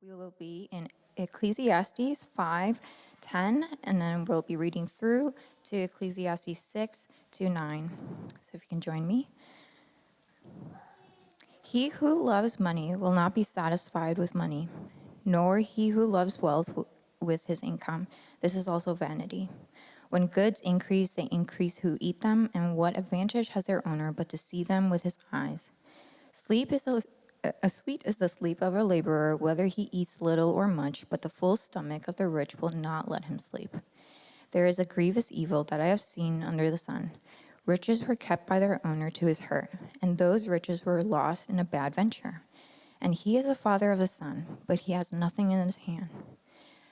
We will be in Ecclesiastes 5:10, and then we'll be reading through to Ecclesiastes 6-9. So if you can join me. He who loves money will not be satisfied with money, nor he who loves wealth with his income. This is also vanity. When goods increase, they increase who eat them, and what advantage has their owner but to see them with his eyes? Sleep is a sweet is the sleep of a laborer, whether he eats little or much, but the full stomach of the rich will not let him sleep. There is a grievous evil that I have seen under the sun. Riches were kept by their owner to his hurt, and those riches were lost in a bad venture. And he is the father of the son, but he has nothing in his hand.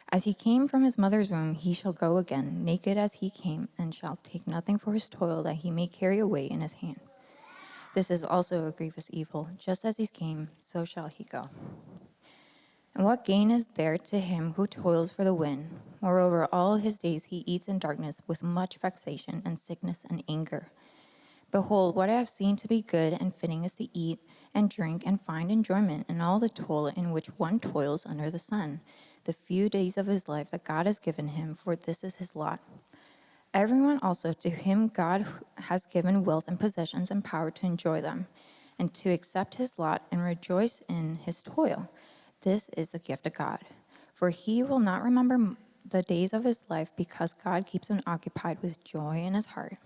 As he came from his mother's womb, he shall go again, naked as he came, and shall take nothing for his toil that he may carry away in his hand. This is also a grievous evil. Just as he came, so shall he go. And what gain is there to him who toils for the wind? Moreover, all his days he eats in darkness with much vexation and sickness and anger. Behold, what I have seen to be good and fitting is to eat and drink and find enjoyment in all the toil in which one toils under the sun, the few days of his life that God has given him, for this is his lot. Everyone also to him God has given wealth and possessions and power to enjoy them, and to accept his lot and rejoice in his toil. This is the gift of God. For he will not remember the days of his life, because God keeps him occupied with joy in his heart.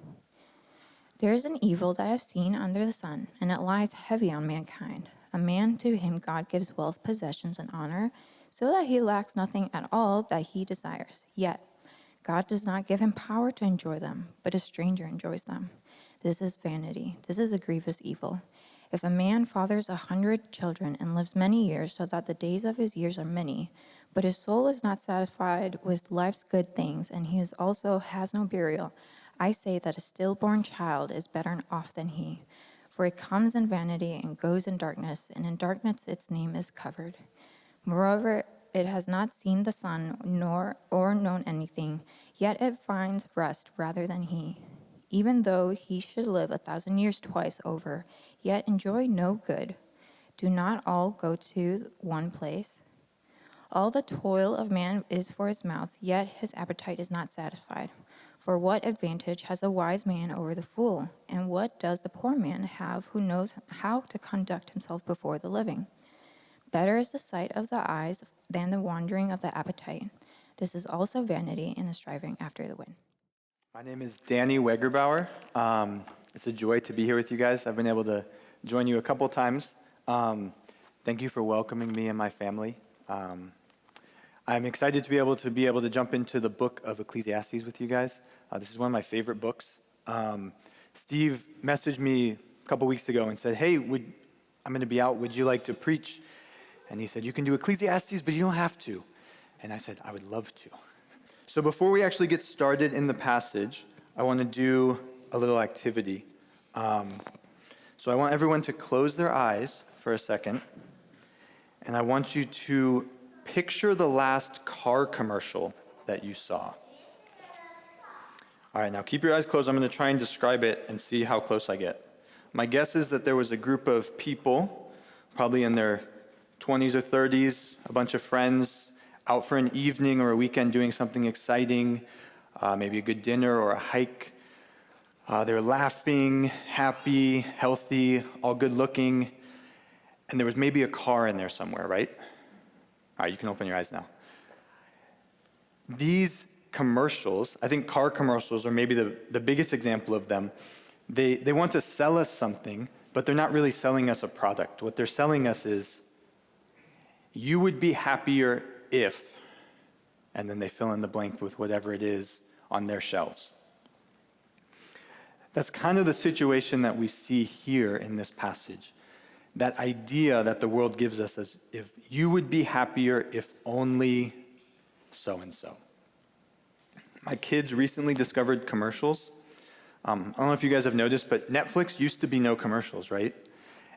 There is an evil that I have seen under the sun, and it lies heavy on mankind. A man to him God gives wealth, possessions, and honor, so that he lacks nothing at all that he desires. Yet God does not give him power to enjoy them, but a stranger enjoys them. This is vanity. This is a grievous evil. If a man fathers 100 children and lives many years, so that the days of his years are many, but his soul is not satisfied with life's good things, and he also has no burial, I say that a stillborn child is better off than he. For it comes in vanity and goes in darkness, and in darkness its name is covered. Moreover, it has not seen the sun nor known anything, yet it finds rest rather than he. Even though he should live 1,000 years twice over, yet enjoy no good. Do not all go to one place? All the toil of man is for his mouth, yet his appetite is not satisfied. For what advantage has a wise man over the fool? And what does the poor man have who knows how to conduct himself before the living? Better is the sight of the eyes than the wandering of the appetite. This is also vanity and a striving after the wind. My name is Danny Wegerbauer. It's a joy to be here with you guys. I've been able to join you a couple times. Thank you for welcoming me and my family. I'm excited to be able to jump into the book of Ecclesiastes with you guys. This is one of my favorite books. Steve messaged me a couple weeks ago and said, "Hey, I'm going to be out. Would you like to preach?" And he said, "You can do Ecclesiastes, but you don't have to." And I said, "I would love to." So before we actually get started in the passage, I want to do a little activity. So I want everyone to close their eyes for a second. And I want you to picture the last car commercial that you saw. All right, now keep your eyes closed. I'm going to try and describe it and see how close I get. My guess is that there was a group of people, probably in their 20s or 30s, a bunch of friends, out for an evening or a weekend doing something exciting, maybe a good dinner or a hike. They're laughing, happy, healthy, all good looking, and there was maybe a car in there somewhere, right? All right, you can open your eyes now. These commercials, I think car commercials are maybe the biggest example of them. They want to sell us something, but they're not really selling us a product. What they're selling us is, you would be happier if, and then they fill in the blank with whatever it is on their shelves. That's kind of the situation that we see here in this passage. That idea that the world gives us as if you would be happier if only so-and-so. My kids recently discovered commercials. I don't know if you guys have noticed, but Netflix used to be no commercials, right?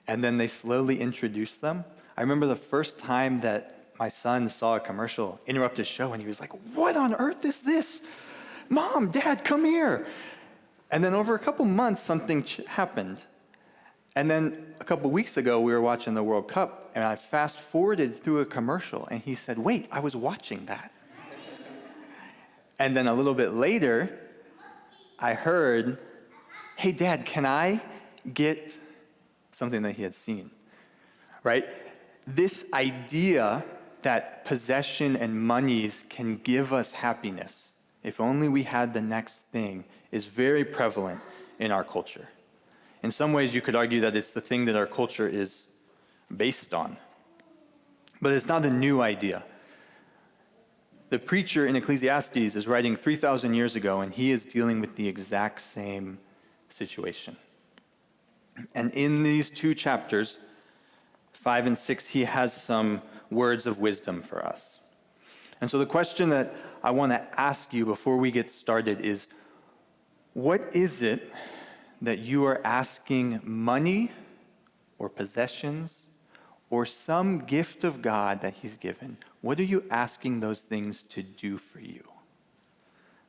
And then they slowly introduced them. I remember the first time that my son saw a commercial interrupt his show, and he was like, "What on earth is this? Mom, Dad, come here." And then over a couple months, something happened. And then a couple weeks ago, we were watching the World Cup, and I fast forwarded through a commercial, and he said, wait, I was watching that. And then a little bit later, I heard, hey, Dad, can I get something that he had seen, right? This idea that possession and monies can give us happiness, if only we had the next thing, is very prevalent in our culture. In some ways, you could argue that it's the thing that our culture is based on. But it's not a new idea. The preacher in Ecclesiastes is writing 3,000 years ago, and he is dealing with the exact same situation. And in these two chapters, 5 and 6, he has some words of wisdom for us. And so the question that I want to ask you before we get started is, what is it that you are asking money or possessions or some gift of God that he's given? What are you asking those things to do for you?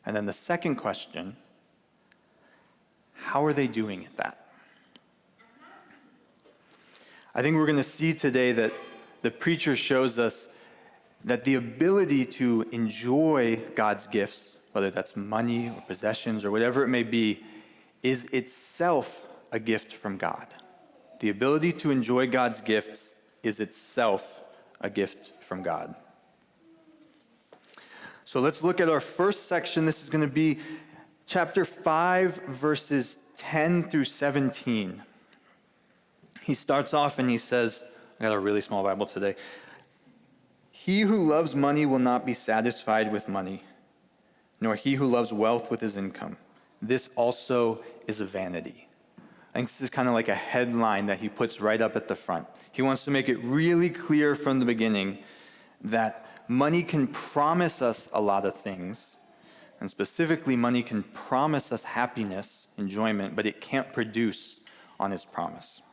And then the second question, how are they doing at that? I think we're going to see today that the preacher shows us that the ability to enjoy God's gifts, whether that's money or possessions or whatever it may be, is itself a gift from God. The ability to enjoy God's gifts is itself a gift from God. So let's look at our first section. This is going to be chapter 5, verses 10 through 17. He starts off and he says, I got a really small Bible today. He who loves money will not be satisfied with money, nor he who loves wealth with his income. This also is a vanity. I think this is kind of like a headline that he puts right up at the front. He wants to make it really clear from the beginning that money can promise us a lot of things, and specifically money can promise us happiness, enjoyment, but it can't produce on its promise.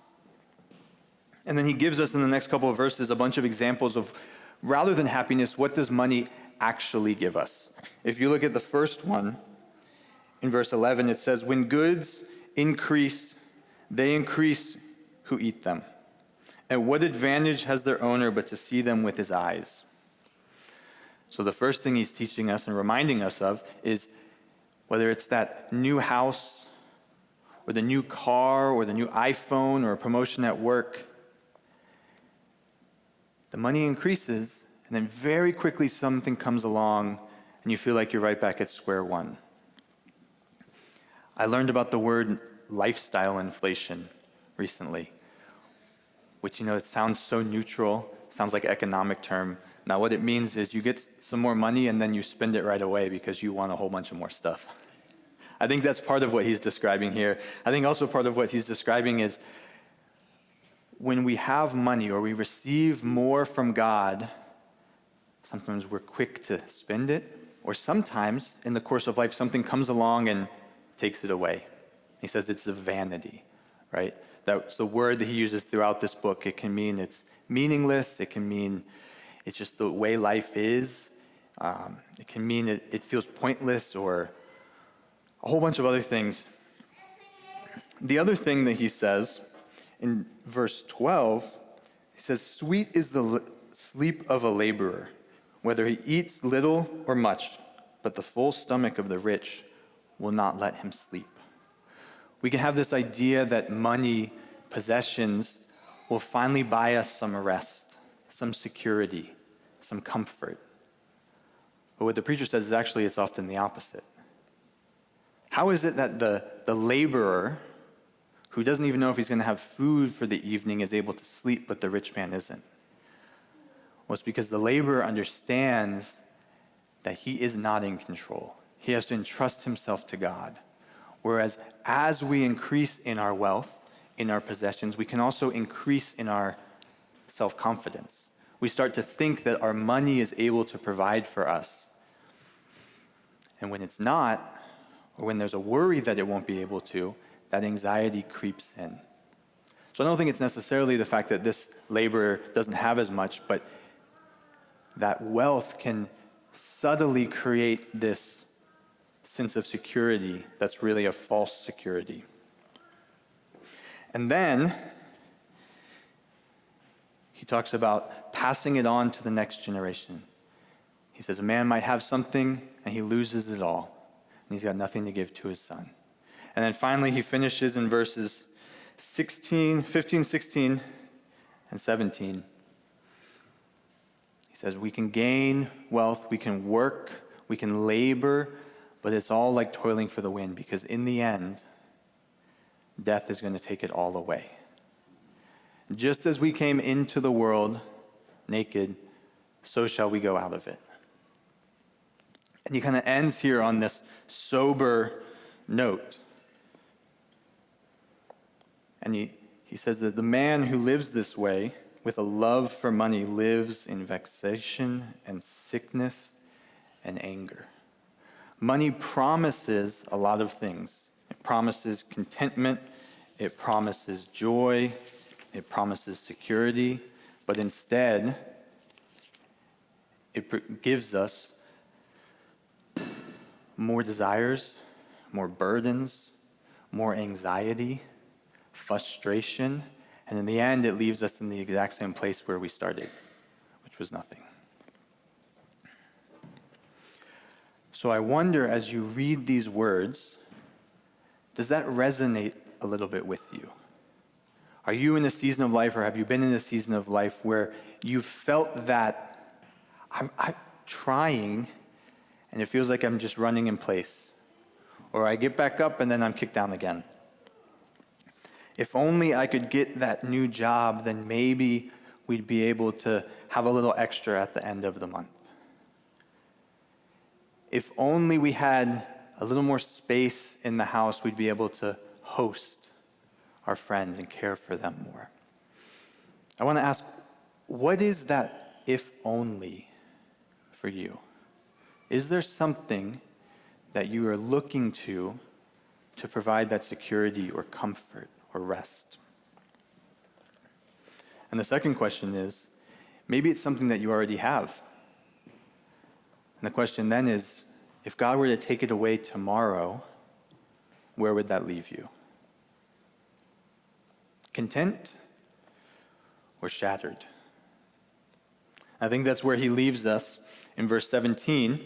And then he gives us in the next couple of verses a bunch of examples of, rather than happiness, what does money actually give us? If you look at the first one, in verse 11, it says, when goods increase, they increase who eat them. And what advantage has their owner but to see them with his eyes? So the first thing he's teaching us and reminding us of is whether it's that new house or the new car or the new iPhone or a promotion at work, the money increases, and then very quickly something comes along, and you feel like you're right back at square one. I learned about the word lifestyle inflation recently, which, it sounds so neutral, sounds like an economic term. Now, what it means is you get some more money, and then you spend it right away because you want a whole bunch of more stuff. I think that's part of what he's describing here. I think also part of what he's describing is when we have money or we receive more from God, sometimes we're quick to spend it, or sometimes in the course of life, something comes along and takes it away. He says it's a vanity, right? That's the word that he uses throughout this book. It can mean it's meaningless. It can mean it's just the way life is. It can mean it feels pointless or a whole bunch of other things. The other thing that he says in verse 12, he says, sweet is the sleep of a laborer, whether he eats little or much, but the full stomach of the rich will not let him sleep. We can have this idea that money, possessions, will finally buy us some rest, some security, some comfort. But what the preacher says is actually it's often the opposite. How is it that the laborer, who doesn't even know if he's going to have food for the evening, is able to sleep, but the rich man isn't? Well, it's because the laborer understands that he is not in control. He has to entrust himself to God. Whereas as we increase in our wealth, in our possessions, we can also increase in our self-confidence. We start to think that our money is able to provide for us. And when it's not, or when there's a worry that it won't be able to, that anxiety creeps in. So I don't think it's necessarily the fact that this laborer doesn't have as much, but that wealth can subtly create this sense of security that's really a false security. And then he talks about passing it on to the next generation. He says a man might have something and he loses it all, and he's got nothing to give to his son. And then finally he finishes in verses 15, 16, and 17. He says we can gain wealth, we can work, we can labor, but it's all like toiling for the wind, because in the end, death is going to take it all away. Just as we came into the world naked, so shall we go out of it. And he kind of ends here on this sober note. And he says that the man who lives this way with a love for money lives in vexation and sickness and anger. Money promises a lot of things. It promises contentment, it promises joy, it promises security, but instead, it gives us more desires, more burdens, more anxiety, frustration, and in the end, it leaves us in the exact same place where we started, which was nothing. So I wonder, as you read these words, does that resonate a little bit with you? Are you in a season of life, or have you been in a season of life where you felt that I'm trying, and it feels like I'm just running in place? Or I get back up and then I'm kicked down again. If only I could get that new job, then maybe we'd be able to have a little extra at the end of the month. If only we had a little more space in the house, we'd be able to host our friends and care for them more. I want to ask, what is that if only for you? Is there something that you are looking to provide that security or comfort or rest? And the second question is, maybe it's something that you already have. And the question then is, if God were to take it away tomorrow, where would that leave you? Content or shattered? I think that's where he leaves us in verse 17.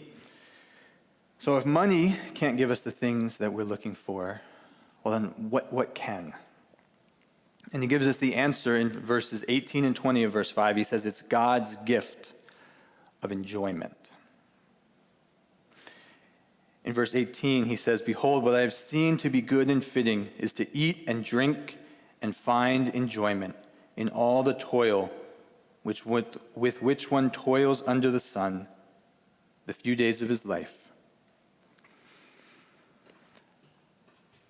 So if money can't give us the things that we're looking for, well then what can? And he gives us the answer in verses 18 and 20 of verse 5. He says it's God's gift of enjoyment. In verse 18, he says, "Behold, what I have seen to be good and fitting is to eat and drink and find enjoyment in all the toil with which one toils under the sun the few days of his life."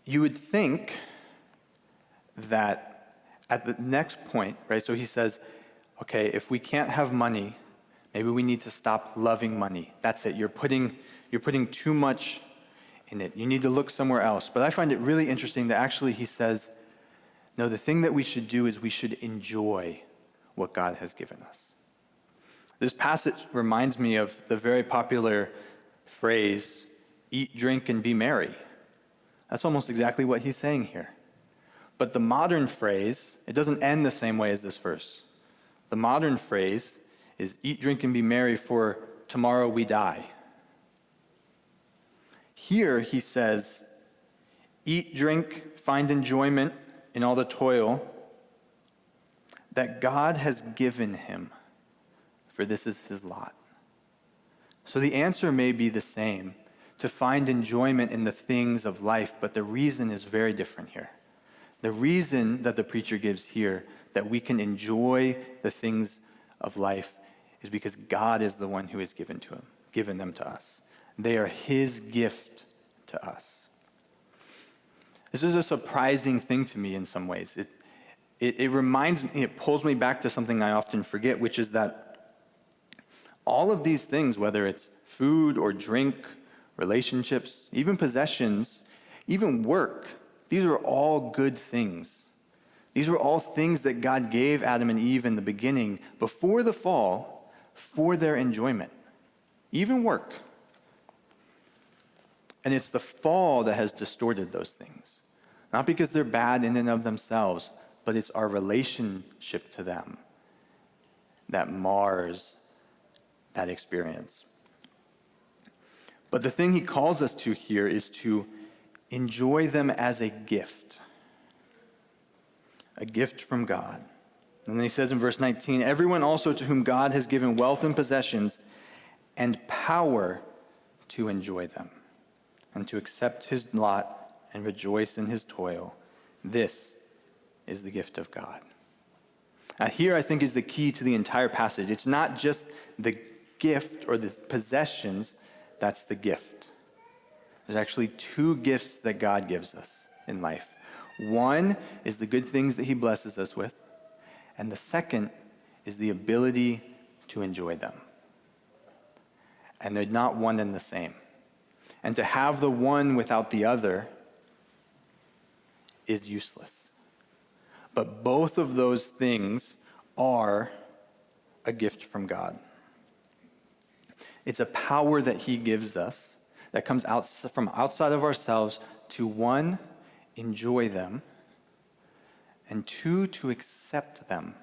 You would think that at the next point, right, so he says, okay, if we can't have money, maybe we need to stop loving money. That's it. You're putting too much in it. You need to look somewhere else. But I find it really interesting that actually he says, no, the thing that we should do is we should enjoy what God has given us. This passage reminds me of the very popular phrase, eat, drink, and be merry. That's almost exactly what he's saying here. But the modern phrase, it doesn't end the same way as this verse. The modern phrase is eat, drink, and be merry, for tomorrow we die. Here he says, eat, drink, find enjoyment in all the toil that God has given him, for this is his lot. So the answer may be the same, to find enjoyment in the things of life, but the reason is very different here. The reason that the preacher gives here, that we can enjoy the things of life, is because God is the one who has given them to us. They are his gift to us. This is a surprising thing to me in some ways. It reminds me, it pulls me back to something I often forget, which is that all of these things, whether it's food or drink, relationships, even possessions, even work, these are all good things. These were all things that God gave Adam and Eve in the beginning, before the fall, for their enjoyment. Even work. And it's the fall that has distorted those things. Not because they're bad in and of themselves, but it's our relationship to them that mars that experience. But the thing he calls us to here is to enjoy them as a gift from God. And then he says in verse 19, everyone also to whom God has given wealth and possessions and power to enjoy them and to accept his lot and rejoice in his toil, this is the gift of God. Here, I think, is the key to the entire passage. It's not just the gift or the possessions, that's the gift. There's actually two gifts that God gives us in life. One is the good things that he blesses us with, and the second is the ability to enjoy them. And they're not one and the same. And to have the one without the other is useless. But both of those things are a gift from God. It's a power that he gives us that comes out from outside of ourselves to, one, enjoy them, and two, to accept them,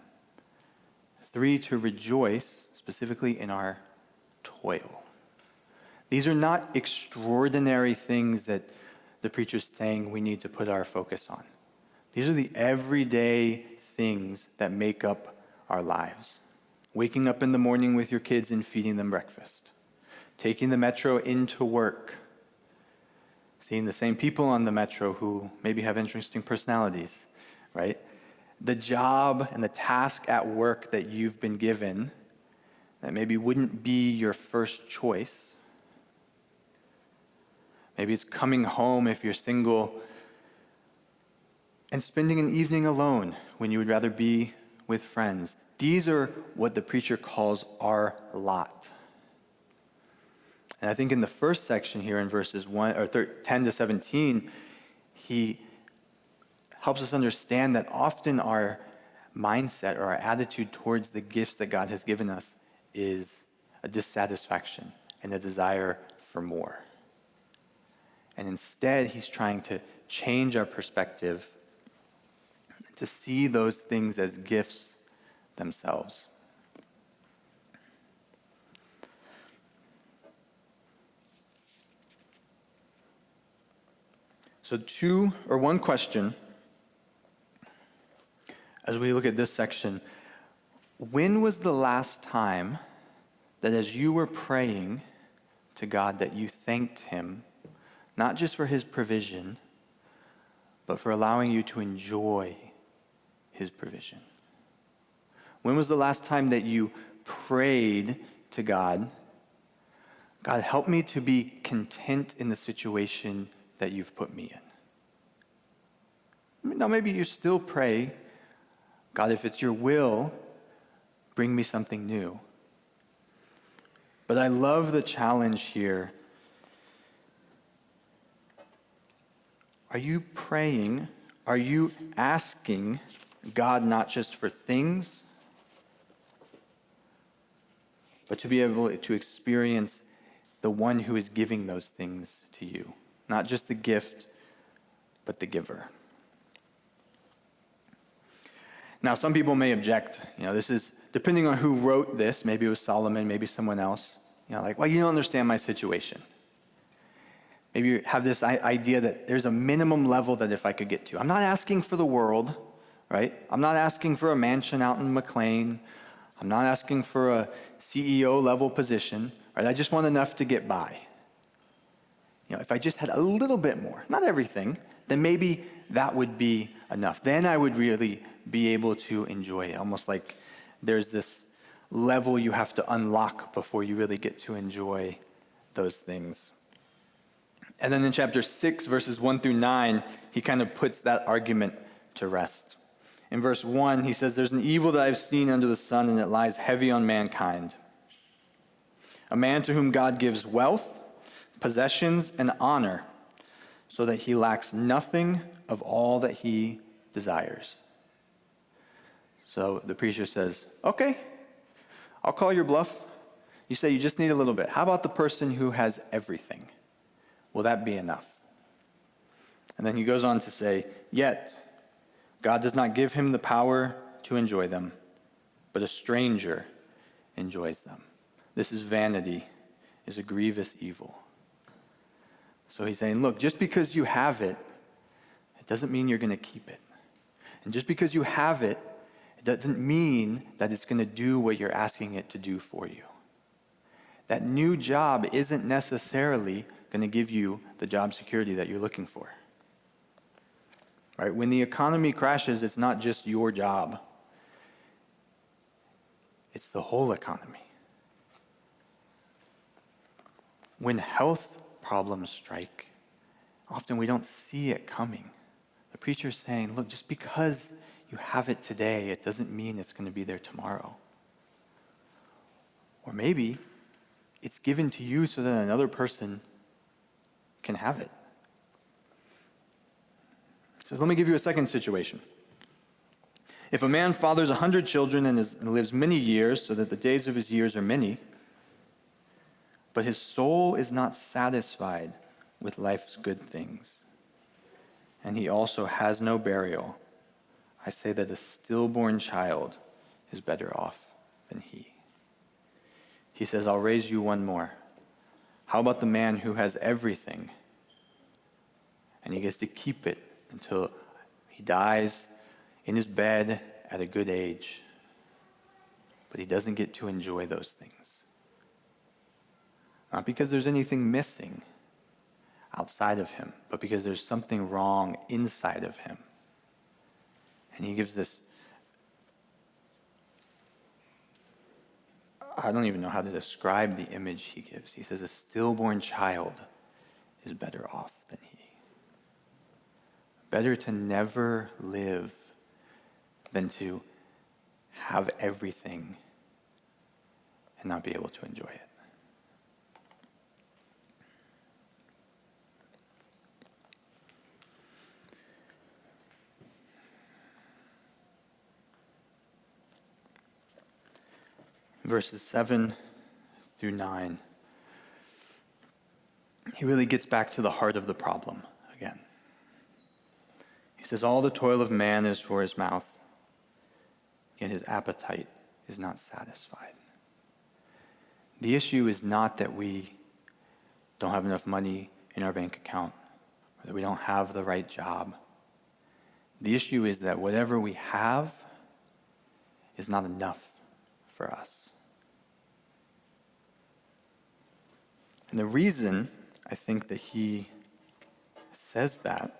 three, to rejoice, specifically in our toil. These are not extraordinary things that the preacher's saying we need to put our focus on. These are the everyday things that make up our lives. Waking up in the morning with your kids and feeding them breakfast. Taking the metro into work. Seeing the same people on the metro who maybe have interesting personalities, right? The job and the task at work that you've been given that maybe wouldn't be your first choice. Maybe it's coming home if you're single and spending an evening alone when you would rather be with friends. These are what the preacher calls our lot. And I think in the first section here in verses 10 to 17, he helps us understand that often our mindset or our attitude towards the gifts that God has given us is a dissatisfaction and a desire for more. And instead, he's trying to change our perspective to see those things as gifts themselves. So one question as we look at this section. When was the last time that as you were praying to God that you thanked him, not just for his provision, but for allowing you to enjoy his provision? When was the last time that you prayed to God, God, help me to be content in the situation that you've put me in? Now, maybe you still pray, God, if it's your will, bring me something new. But I love the challenge here. Are you praying? Are you asking God not just for things, but to be able to experience the one who is giving those things to you? Not just the gift, but the giver. Now, some people may object. This is, depending on who wrote this, maybe it was Solomon, maybe someone else. Like, well, you don't understand my situation. Maybe you have this idea that there's a minimum level that if I could get to. I'm not asking for the world, right? I'm not asking for a mansion out in McLean. I'm not asking for a CEO level position, right? I just want enough to get by. If I just had a little bit more, not everything, then maybe that would be enough. Then I would really be able to enjoy it. Almost like there's this level you have to unlock before you really get to enjoy those things. And then in chapter 6, verses 1 through 9, he kind of puts that argument to rest. In verse 1, he says, there's an evil that I've seen under the sun, and it lies heavy on mankind. A man to whom God gives wealth, possessions, and honor, so that he lacks nothing of all that he desires. So the preacher says, okay, I'll call your bluff. You say you just need a little bit. How about the person who has everything? Will that be enough? And then he goes on to say, yet God does not give him the power to enjoy them, but a stranger enjoys them. This is vanity, is a grievous evil. So he's saying, look, just because you have it, it doesn't mean you're going to keep it. And just because you have it, it doesn't mean that it's going to do what you're asking it to do for you. That new job isn't necessarily going to give you the job security that you're looking for. Right? When the economy crashes, it's not just your job. It's the whole economy. When health problems strike, often we don't see it coming. The preacher's saying, look, just because you have it today, it doesn't mean it's going to be there tomorrow. Or maybe it's given to you so that another person can have it. He says, let me give you a second situation. If a man fathers 100 children and lives many years, so that the days of his years are many, but his soul is not satisfied with life's good things, and he also has no burial, I say that a stillborn child is better off than he. He says, I'll raise you one more. How about the man who has everything, and he gets to keep it until he dies in his bed at a good age, but he doesn't get to enjoy those things? Not because there's anything missing outside of him, but because there's something wrong inside of him. And he gives this, I don't even know how to describe the image he gives. He says a stillborn child is better off than he. Better to never live than to have everything and not be able to enjoy it. Verses 7 through 9, he really gets back to the heart of the problem again. He says, all the toil of man is for his mouth, yet his appetite is not satisfied. The issue is not that we don't have enough money in our bank account, or that we don't have the right job. The issue is that whatever we have is not enough for us. And the reason I think that he says that,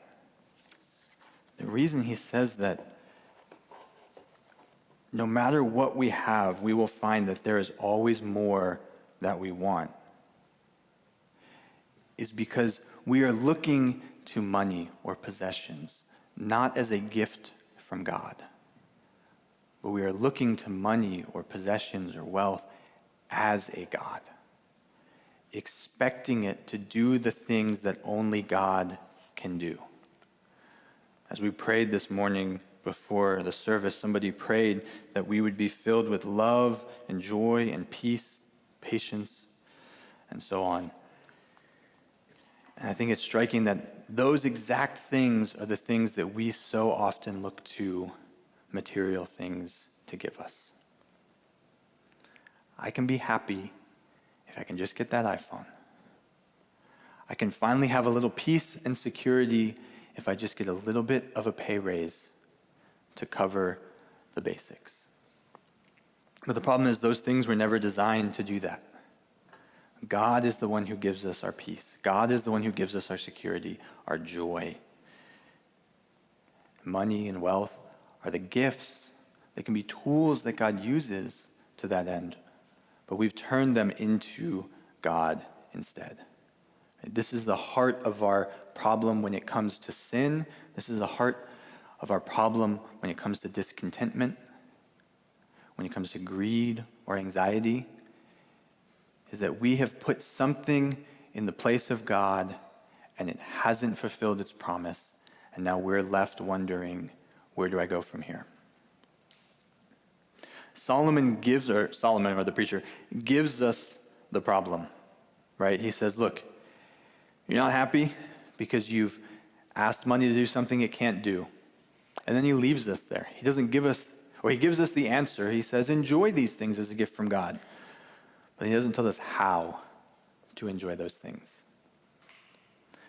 no matter what we have, we will find that there is always more that we want, is because we are looking to money or possessions, not as a gift from God, but we are looking to money or possessions or wealth as a God, expecting it to do the things that only God can do. As we prayed this morning before the service, somebody prayed that we would be filled with love and joy and peace, patience, and so on. And I think it's striking that those exact things are the things that we so often look to material things to give us. I can be happy if I can just get that iPhone. I can finally have a little peace and security if I just get a little bit of a pay raise to cover the basics. But the problem is those things were never designed to do that. God is the one who gives us our peace. God is the one who gives us our security, our joy. Money and wealth are the gifts. They can be tools that God uses to that end, but we've turned them into God instead. This is the heart of our problem when it comes to sin. This is the heart of our problem when it comes to discontentment, when it comes to greed or anxiety, is that we have put something in the place of God and it hasn't fulfilled its promise, and now we're left wondering, where do I go from here? Solomon, or the preacher, gives us the problem, right? He says, look, you're not happy because you've asked money to do something it can't do. And then he leaves us there. He doesn't give us, or he gives us the answer. He says, enjoy these things as a gift from God. But he doesn't tell us how to enjoy those things.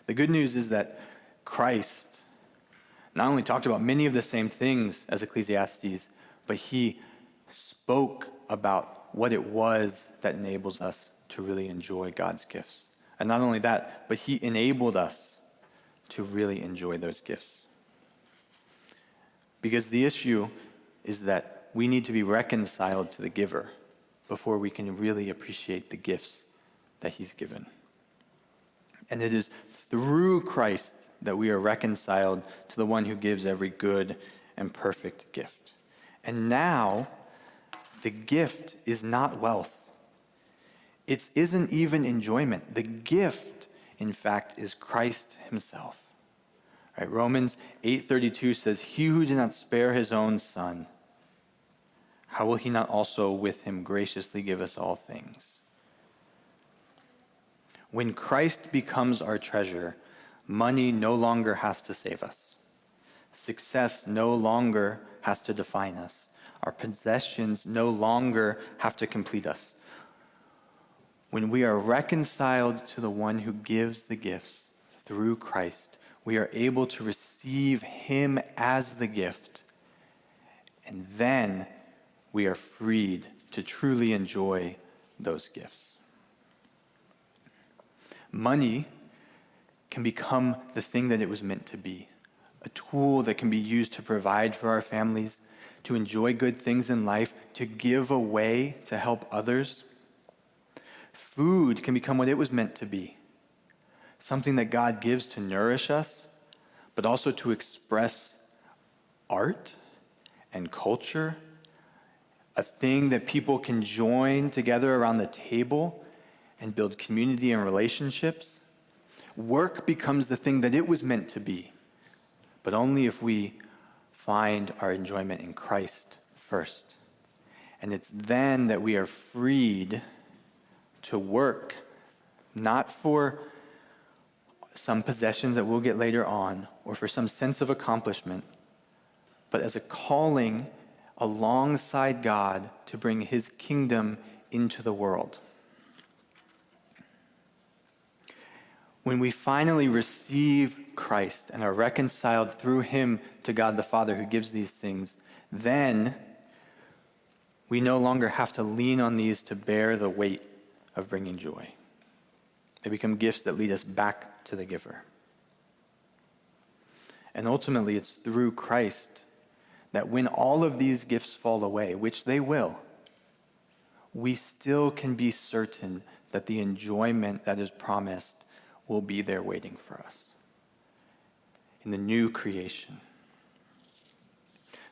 The good news is that Christ not only talked about many of the same things as Ecclesiastes, but he spoke about what it was that enables us to really enjoy God's gifts. And not only that, but he enabled us to really enjoy those gifts. Because the issue is that we need to be reconciled to the giver before we can really appreciate the gifts that he's given. And it is through Christ that we are reconciled to the one who gives every good and perfect gift. And now, the gift is not wealth. It isn't even enjoyment. The gift, in fact, is Christ himself. Right? Romans 8:32 says, "He who did not spare his own son, how will he not also with him graciously give us all things?" When Christ becomes our treasure, money no longer has to save us. Success no longer has to define us. Our possessions no longer have to complete us. When we are reconciled to the one who gives the gifts through Christ, we are able to receive him as the gift, and then we are freed to truly enjoy those gifts. Money can become the thing that it was meant to be, a tool that can be used to provide for our families, to enjoy good things in life, to give away, to help others. Food can become what it was meant to be, something that God gives to nourish us, but also to express art and culture, a thing that people can join together around the table and build community and relationships. Work becomes the thing that it was meant to be, but only if we find our enjoyment in Christ first. And it's then that we are freed to work, not for some possessions that we'll get later on, or for some sense of accomplishment, but as a calling alongside God to bring his kingdom into the world. When we finally receive Christ and are reconciled through him to God the Father who gives these things, then we no longer have to lean on these to bear the weight of bringing joy. They become gifts that lead us back to the giver. And ultimately, it's through Christ that when all of these gifts fall away, which they will, we still can be certain that the enjoyment that is promised will be there waiting for us in the new creation.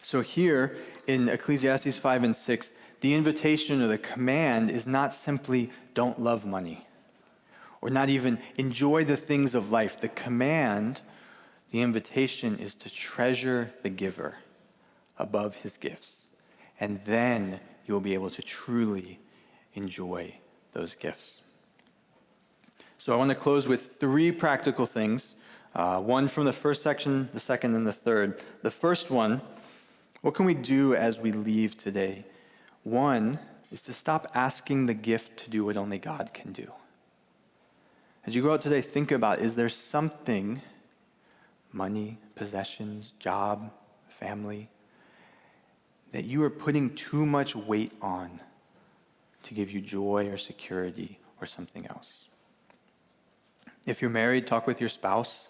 So here in Ecclesiastes 5 and 6, the invitation or the command is not simply don't love money or not even enjoy the things of life. The command, the invitation is to treasure the giver above his gifts. And then you'll be able to truly enjoy those gifts. So I want to close with 3 practical things. One from the first section, the second, and the third. The first one, what can we do as we leave today? One is to stop asking the gift to do what only God can do. As you go out today, think about, is there something, money, possessions, job, family, that you are putting too much weight on to give you joy or security or something else? If you're married, talk with your spouse.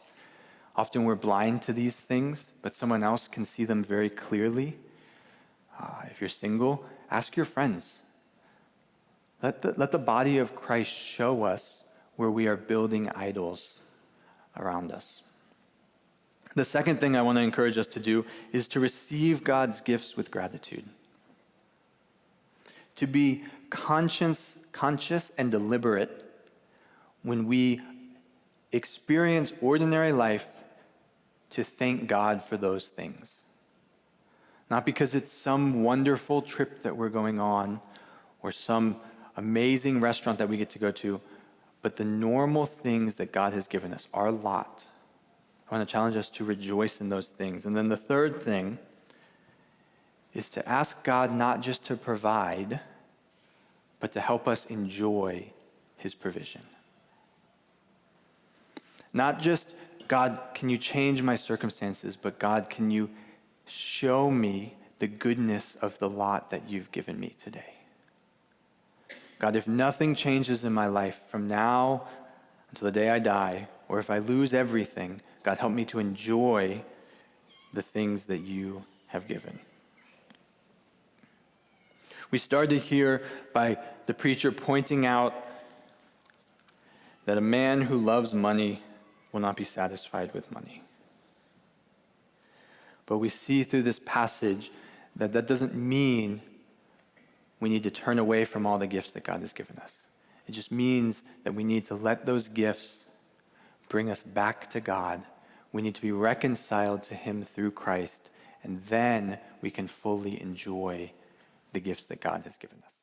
Often we're blind to these things, but someone else can see them very clearly. If you're single, ask your friends. Let the body of Christ show us where we are building idols around us. The second thing I want to encourage us to do is to receive God's gifts with gratitude. To be conscious and deliberate when we experience ordinary life, to thank God for those things. Not because it's some wonderful trip that we're going on or some amazing restaurant that we get to go to, but the normal things that God has given us, our lot I want to challenge us to rejoice in those things. And then the third thing is to ask God not just to provide, but to help us enjoy his provision. Not just, God, can you change my circumstances, but God, can you show me the goodness of the lot that you've given me today? God, if nothing changes in my life from now until the day I die, or if I lose everything, God, help me to enjoy the things that you have given. We started here by the preacher pointing out that a man who loves money will not be satisfied with money. But we see through this passage that that doesn't mean we need to turn away from all the gifts that God has given us. It just means that we need to let those gifts bring us back to God. We need to be reconciled to him through Christ, and then we can fully enjoy the gifts that God has given us.